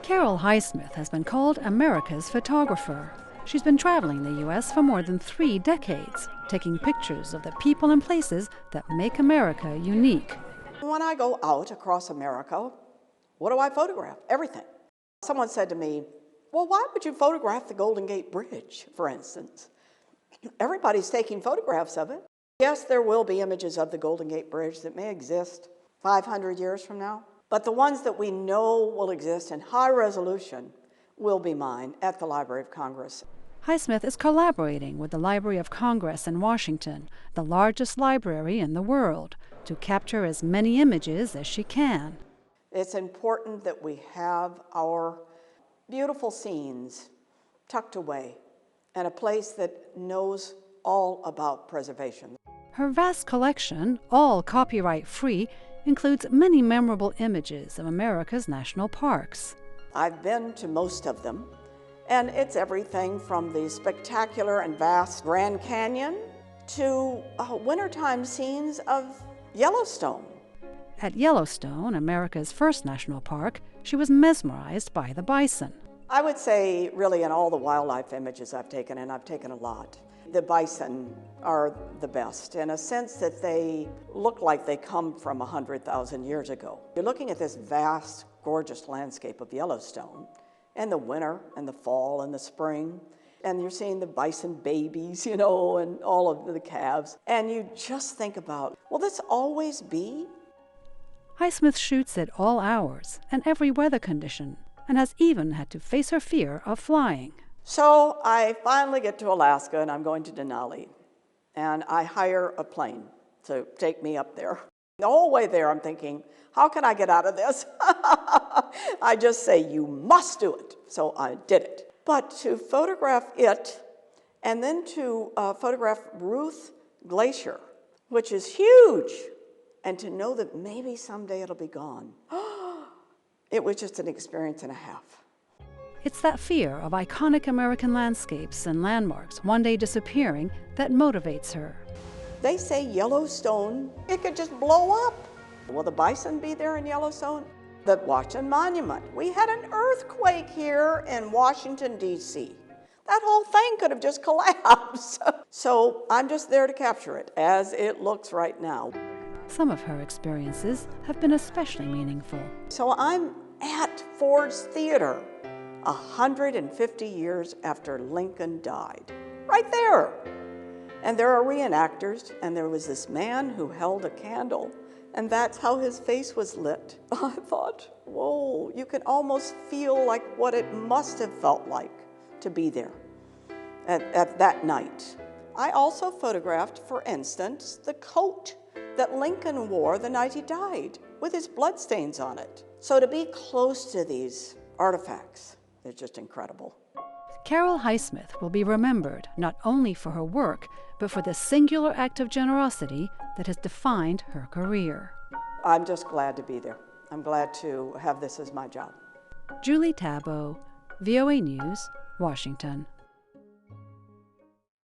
Carol Highsmith has been called America's photographer. She's been traveling the U.S. for more than 3 decades, taking pictures of the people and places that make America unique. When I go out across America, what do I photograph? Everything. Someone said to me, well, why would you photograph the Golden Gate Bridge, for instance? Everybody's taking photographs of it. Yes, there will be images of the Golden Gate Bridge that may exist 500 years from now, but the ones that we know will exist in high resolution will be mine at the Library of Congress. Highsmith is collaborating with the Library of Congress in Washington, the largest library in the world, to capture as many images as she can. It's important that we have our beautiful scenes tucked away in a place that knows all about preservation. Her vast collection, all copyright-free, includes many memorable images of America's national parks. I've been to most of them, and it's everything from the spectacular and vast Grand Canyon to wintertime scenes of Yellowstone. At Yellowstone, America's first national park, she was mesmerized by the bison. I would say really in all the wildlife images I've taken, and I've taken a lot, the bison are the best in a sense that they look like they come from 100,000 years ago. You're looking at this vast, gorgeous landscape of Yellowstone in the winter and the fall and the spring, and you're seeing the bison babies, and all of the calves, and you just think about, will this always be? Highsmith shoots at all hours and every weather condition, and has even had to face her fear of flying. So I finally get to Alaska, and I'm going to Denali, and I hire a plane to take me up there. The whole way there, I'm thinking, how can I get out of this? I just say, you must do it. So I did it. But to photograph it, and then to photograph Ruth Glacier, which is huge, and to know that maybe someday it'll be gone, it was just an experience and a half. It's that fear of iconic American landscapes and landmarks one day disappearing that motivates her. They say Yellowstone, it could just blow up. Will the bison be there in Yellowstone? The Washington Monument. We had an earthquake here in Washington, D.C. That whole thing could have just collapsed. So I'm just there to capture it as it looks right now. Some of her experiences have been especially meaningful. So I'm at Ford's Theater 150 years after Lincoln died, right there. And there are reenactors, and there was this man who held a candle, and that's how his face was lit. I thought, whoa, you can almost feel like what it must have felt like to be there at that night. I also photographed, for instance, the coat that Lincoln wore the night he died, with his bloodstains on it. So to be close to these artifacts is just incredible. Carol Highsmith will be remembered not only for her work, but for the singular act of generosity that has defined her career. I'm just glad to be there. I'm glad to have this as my job. Julie Tabo, VOA News, Washington.